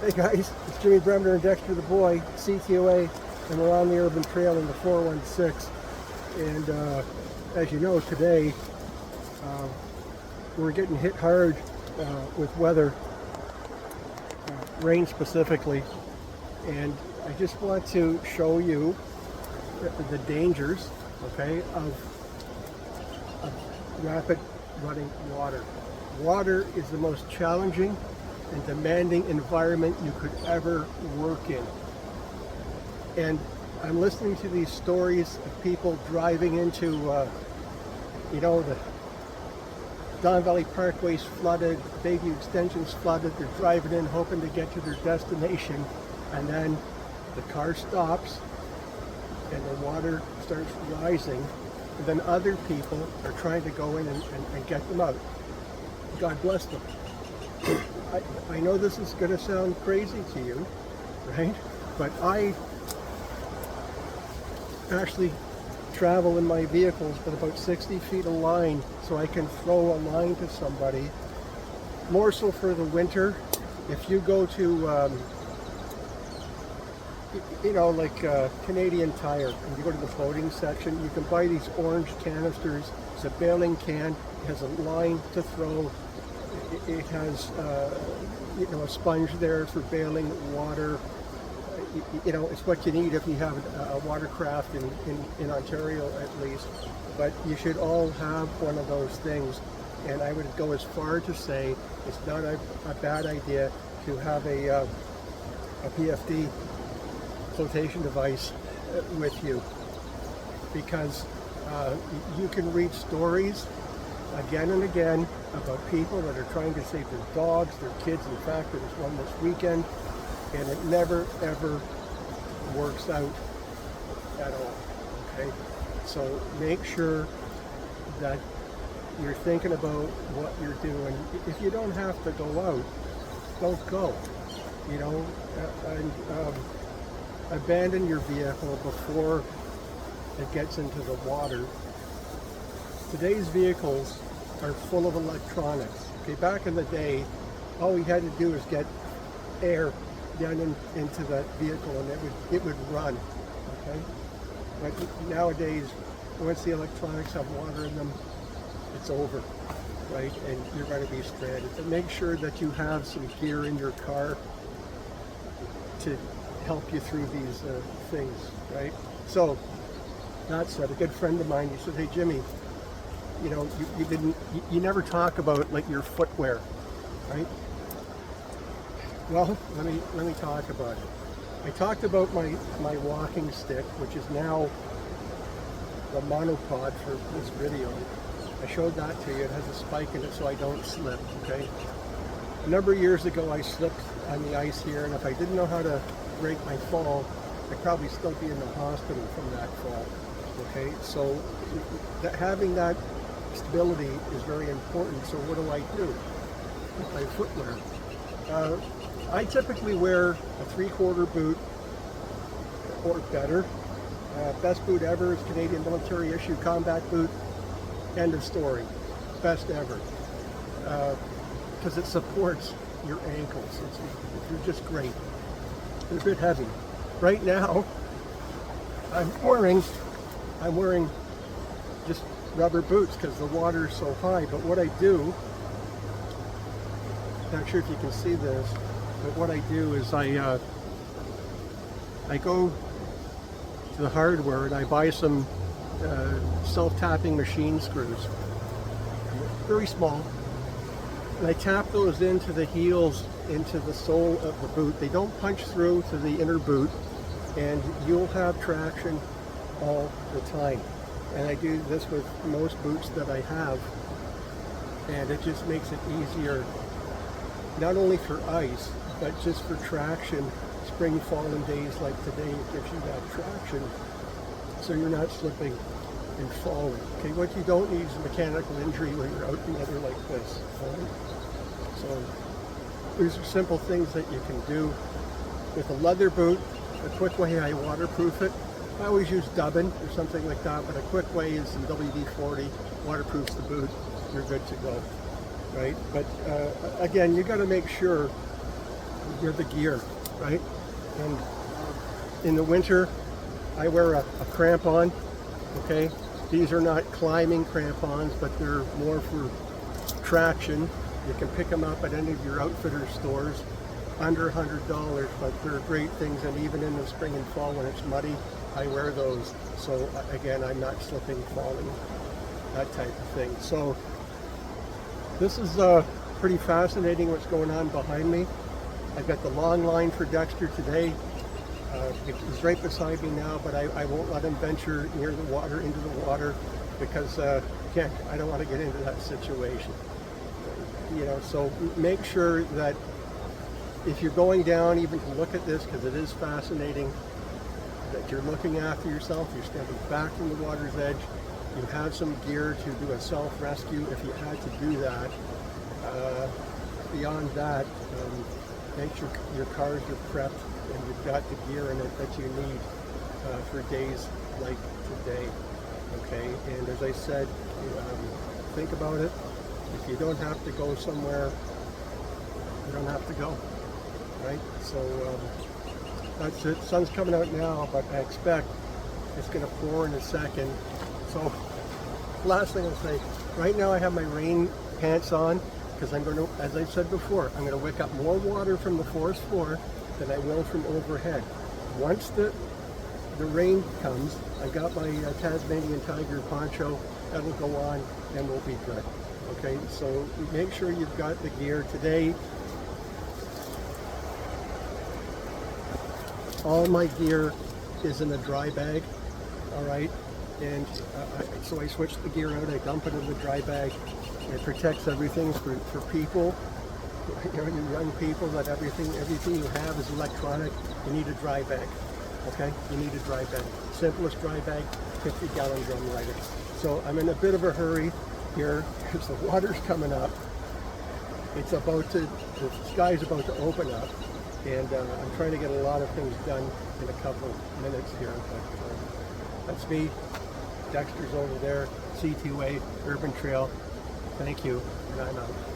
Hey guys, it's Jimmy Bremner and Dexter the boy, CTOA, and we're on the urban trail in the 416. And as you know, today we're getting hit hard with weather, rain specifically. And I just want to show you the dangers, okay, of rapid running water. Water is the most challenging and demanding environment you could ever work in. And I'm listening to these stories of people driving into, the Don Valley Parkway's flooded, Bayview Extension's flooded. They're driving in hoping to get to their destination, and then the car stops and the water starts rising, and then other people are trying to go in and get them out. God bless them. I know this is going to sound crazy to you, right? But I actually travel in my vehicles with about 60 feet of line so I can throw a line to somebody. More so for the winter. If you go to, Canadian Tire, and you go to the boating section, you can buy these orange canisters. It's a bailing can. It has a line to throw. It has, a sponge there for bailing water. It's what you need if you have a watercraft in Ontario at least. But you should all have one of those things. And I would go as far to say it's not a bad idea to have a PFD flotation device with you, because you can read stories again and again about people that are trying to save their dogs, their kids. In fact, there was one this weekend, and it never ever works out at all. Okay, so make sure that you're thinking about what you're doing. If you don't have to go out, don't go. Abandon your vehicle before it gets into the water. Today's vehicles are full of electronics. Okay, back in the day, all we had to do is get air down into that vehicle and it would run. Okay, but nowadays, once the electronics have water in them, it's over, right? And you're going to be stranded. But make sure that you have some gear in your car to help you through these things, right? So that said, a good friend of mine, he said, "Hey Jimmy, you never talk about like your footwear, right?" Well, let me talk about it. I talked about my walking stick, which is now the monopod for this video. I showed that to you. It has a spike in it so I don't slip, okay? A number of years ago I slipped on the ice here, and if I didn't know how to break my fall, I'd probably still be in the hospital from that fall, okay? So having that stability is very important. So what do with my footwear? I typically wear a 3/4 boot or better. Best boot ever is Canadian military issue combat boot. End of story. Best ever. Because it supports your ankles. It's just great. They're a bit heavy. Right now, I'm wearing just rubber boots because the water is so high. But what I do, not sure if you can see this, but what I do is I go to the hardware and I buy some self-tapping machine screws, very small, and I tap those into the heels, into the sole of the boot. They don't punch through to the inner boot, and you'll have traction all the time. And I do this with most boots that I have, and it just makes it easier, not only for ice, but just for traction. Spring, fall, and days like today, it gives you that traction, so you're not slipping and falling. Okay, what you don't need is a mechanical injury when you're out in weather like this. Right? So these are simple things that you can do. With a leather boot, a quick way I waterproof it. I always use dubbin or something like that, but a quick way is some WD-40, waterproofs the boot, you're good to go, right? But again, you got to make sure you're the gear, right? And in the winter, I wear a crampon, okay? These are not climbing crampons, but they're more for traction. You can pick them up at any of your outfitter stores, under $100, but they're great things. And even in the spring and fall when it's muddy, I wear those. So again, I'm not slipping, falling, that type of thing. So this is pretty fascinating what's going on behind me. I've got the long line for Dexter today. He's right beside me now, but I won't let him venture near the water, into the water, because again, I don't want to get into that situation. You know, so make sure that if you're going down, even to look at this, because it is fascinating, that you're looking after yourself, you're standing back from the water's edge, you have some gear to do a self-rescue if you had to do that. Beyond that, make sure your cars are prepped and you've got the gear in it that you need for days like today. Okay, and as I said, think about it. If you don't have to go somewhere, you don't have to go, right? So that's it. Sun's coming out now, but I expect it's going to pour in a second. So last thing I'll say, right now I have my rain pants on because I'm going to, as I said before, I'm going to wick up more water from the forest floor than I will from overhead. Once the rain comes, I got my Tasmanian tiger poncho, that'll go on and we'll be good. Okay, so make sure you've got the gear. Today, all my gear is in a dry bag, all right? And so I switch the gear out, I dump it in the dry bag. It protects everything for people, you know, you young people, that everything you have is electronic. You need a dry bag, okay? You need a dry bag. Simplest dry bag, 50-gallon drum lighter. So I'm in a bit of a hurry here because the water's coming up. It's about to, the sky's about to open up, and I'm trying to get a lot of things done in a couple minutes here. But that's me. Dexter's over there. CTOA Urban Trail. Thank you, and I'm out.